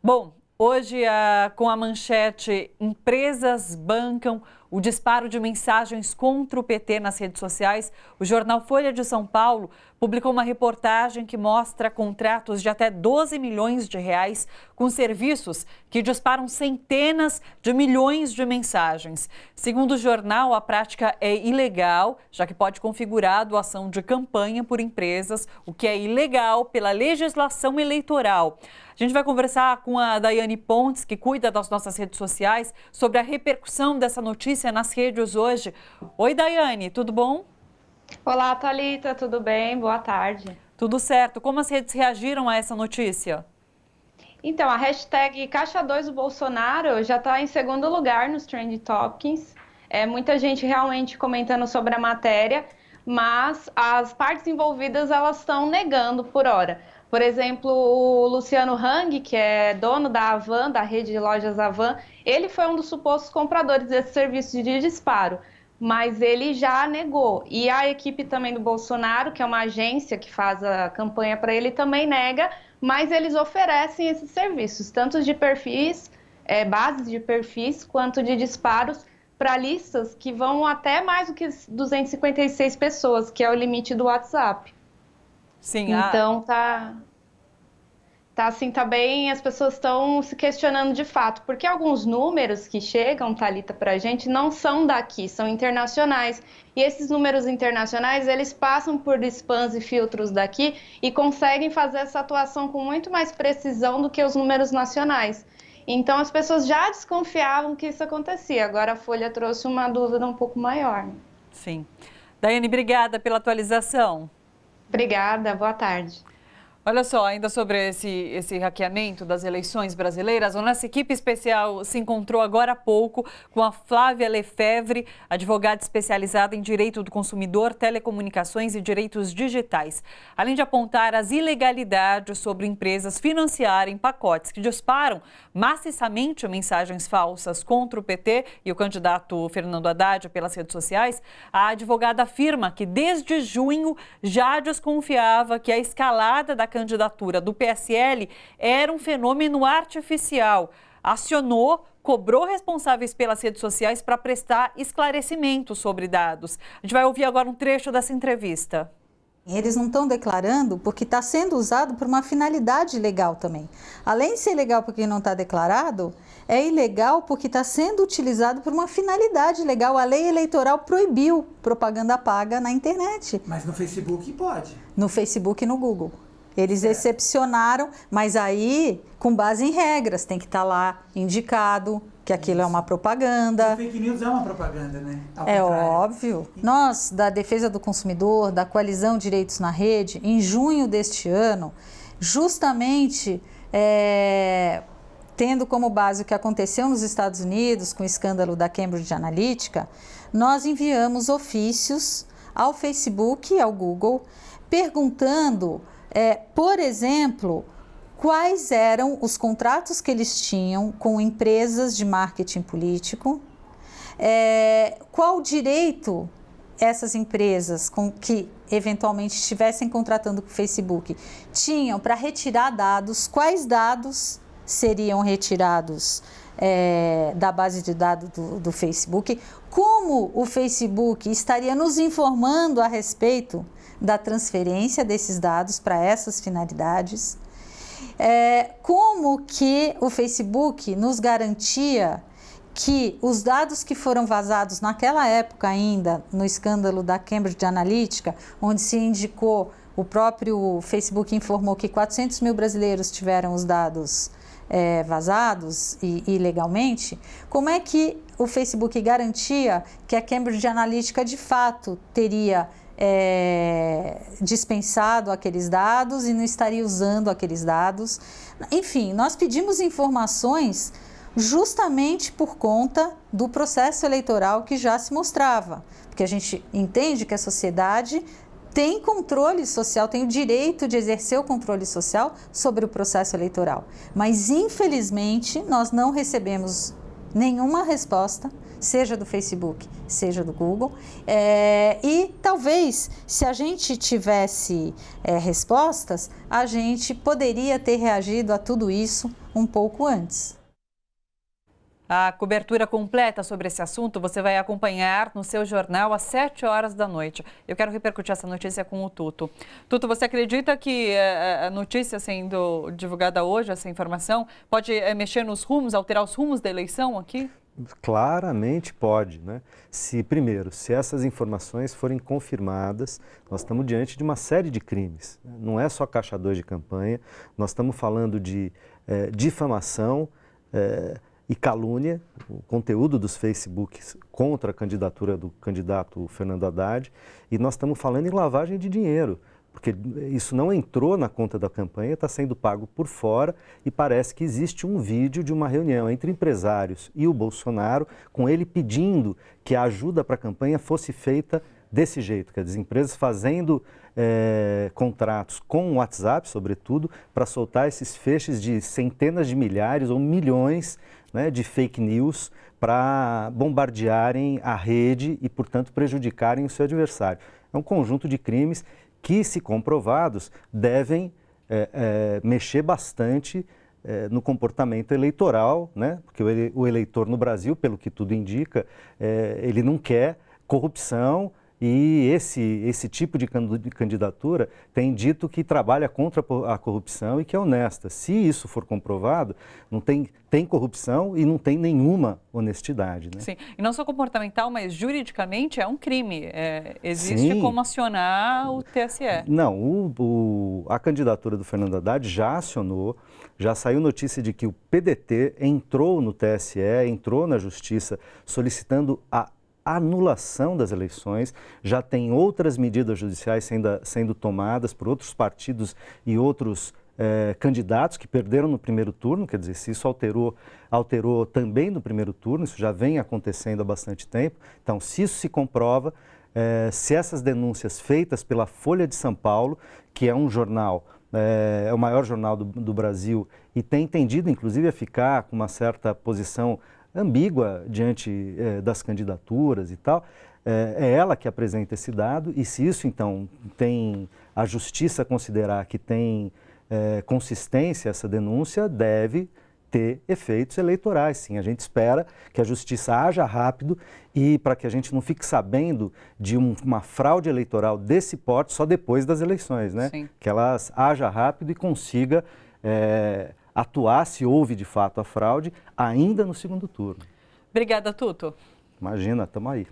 Bom, hoje com a manchete "Empresas bancam o disparo de mensagens contra o PT nas redes sociais", o jornal Folha de São Paulo publicou uma reportagem que mostra contratos de até 12 milhões de reais com serviços que disparam centenas de milhões de mensagens. Segundo o jornal, a prática é ilegal, já que pode configurar a doação de campanha por empresas, o que é ilegal pela legislação eleitoral. A gente vai conversar com a Daiane Pontes, que cuida das nossas redes sociais, sobre a repercussão dessa notícia nas redes hoje. Oi, Daiane, tudo bom? Olá, Thalita, tudo bem? Boa tarde. Tudo certo. Como as redes reagiram a essa notícia? Então, a hashtag Caixa 2 do Bolsonaro já está em segundo lugar nos Trend Topics. Muita gente realmente comentando sobre a matéria, mas as partes envolvidas elas estão negando por hora. Por exemplo, o Luciano Hang, que é dono da Havan, da rede de lojas Havan, ele foi um dos supostos compradores desse serviço de disparo, mas ele já negou. E a equipe também do Bolsonaro, que é uma agência que faz a campanha para ele, também nega, mas eles oferecem esses serviços, tanto de perfis, bases de perfis, quanto de disparos para listas que vão até mais do que 256 pessoas, que é o limite do WhatsApp. Sim, então tá bem, as pessoas estão se questionando de fato, porque alguns números que chegam, Thalita, para a gente não são daqui, são internacionais. E esses números internacionais, eles passam por spams e filtros daqui e conseguem fazer essa atuação com muito mais precisão do que os números nacionais. Então as pessoas já desconfiavam que isso acontecia, agora a Folha trouxe uma dúvida um pouco maior. Sim. Daiane, obrigada pela atualização. Obrigada, boa tarde. Olha só, ainda sobre esse hackeamento das eleições brasileiras, a nossa equipe especial se encontrou agora há pouco com a Flávia Lefevre, advogada especializada em direito do consumidor, telecomunicações e direitos digitais. Além de apontar as ilegalidades sobre empresas financiarem pacotes que disparam maciçamente mensagens falsas contra o PT e o candidato Fernando Haddad pelas redes sociais, a advogada afirma que desde junho já desconfiava que a escalada da candidatura do PSL era um fenômeno artificial. Acionou, cobrou responsáveis pelas redes sociais para prestar esclarecimentos sobre dados. A gente vai ouvir agora um trecho dessa entrevista. Eles não estão declarando porque está sendo usado por uma finalidade legal também. Além de ser legal porque não está declarado, é ilegal porque está sendo utilizado por uma finalidade legal. A lei eleitoral proibiu propaganda paga na internet. Mas no Facebook pode. No Facebook e no Google. Eles excepcionaram, mas aí com base em regras, tem que estar lá indicado que aquilo é uma propaganda. A fake news é uma propaganda, né? É óbvio. Nós, da Defesa do Consumidor, da Coalizão Direitos na Rede, em junho deste ano, justamente tendo como base o que aconteceu nos Estados Unidos com o escândalo da Cambridge Analytica, nós enviamos ofícios ao Facebook e ao Google perguntando, por exemplo, quais eram os contratos que eles tinham com empresas de marketing político, qual direito essas empresas que eventualmente estivessem contratando com o Facebook tinham para retirar dados, quais dados seriam retirados da base de dados do Facebook, como o Facebook estaria nos informando a respeito da transferência desses dados para essas finalidades, como que o Facebook nos garantia que os dados que foram vazados naquela época ainda, no escândalo da Cambridge Analytica, onde se indicou, o próprio Facebook informou que 400 mil brasileiros tiveram os dados vazados ilegalmente, como é que o Facebook garantia que a Cambridge Analytica de fato teria dispensado aqueles dados e não estaria usando aqueles dados? Enfim, nós pedimos informações justamente por conta do processo eleitoral que já se mostrava, porque a gente entende que a sociedade tem controle social, tem o direito de exercer o controle social sobre o processo eleitoral, mas infelizmente nós não recebemos nenhuma resposta, seja do Facebook, seja do Google. E talvez, se a gente tivesse respostas, a gente poderia ter reagido a tudo isso um pouco antes. A cobertura completa sobre esse assunto você vai acompanhar no seu jornal às 7 horas da noite. Eu quero repercutir essa notícia com o Tuto. Tuto, você acredita que a notícia sendo divulgada hoje, essa informação, pode mexer nos rumos, alterar os rumos da eleição aqui? Claramente pode, né? Primeiro, se essas informações forem confirmadas, nós estamos diante de uma série de crimes. Não é só caixa 2 de campanha, nós estamos falando de difamação, e calúnia, o conteúdo dos Facebooks contra a candidatura do candidato Fernando Haddad, e nós estamos falando em lavagem de dinheiro, porque isso não entrou na conta da campanha, está sendo pago por fora e parece que existe um vídeo de uma reunião entre empresários e o Bolsonaro, com ele pedindo que a ajuda para a campanha fosse feita desse jeito, quer dizer, empresas fazendo contratos com o WhatsApp, sobretudo, para soltar esses feixes de centenas de milhares ou milhões, né, de fake news para bombardearem a rede e, portanto, prejudicarem o seu adversário. É um conjunto de crimes que, se comprovados, devem mexer bastante no comportamento eleitoral, né? Porque o eleitor no Brasil, pelo que tudo indica, ele não quer corrupção. E esse tipo de candidatura tem dito que trabalha contra a corrupção e que é honesta. Se isso for comprovado, não tem corrupção e não tem nenhuma honestidade, né? Sim, e não só comportamental, mas juridicamente é um crime. Existe Sim. como acionar o TSE. Não, a candidatura do Fernando Haddad já acionou, já saiu notícia de que o PDT entrou no TSE, entrou na Justiça solicitando a anulação das eleições, já tem outras medidas judiciais sendo tomadas por outros partidos e outros candidatos que perderam no primeiro turno, quer dizer, se isso alterou também no primeiro turno, isso já vem acontecendo há bastante tempo. Então, se isso se comprova, se essas denúncias feitas pela Folha de São Paulo, que é um jornal, é o maior jornal do Brasil e tem tendido, inclusive, a ficar com uma certa posição ambígua diante das candidaturas e tal, é ela que apresenta esse dado e se isso então tem a justiça considerar que tem consistência essa denúncia, deve ter efeitos eleitorais, sim. A gente espera que a justiça haja rápido e para que a gente não fique sabendo de uma fraude eleitoral desse porte só depois das eleições, né? Sim. Que ela haja rápido e consiga atuar, se houve de fato a fraude, ainda no segundo turno. Obrigada, Tuto. Imagina, estamos aí.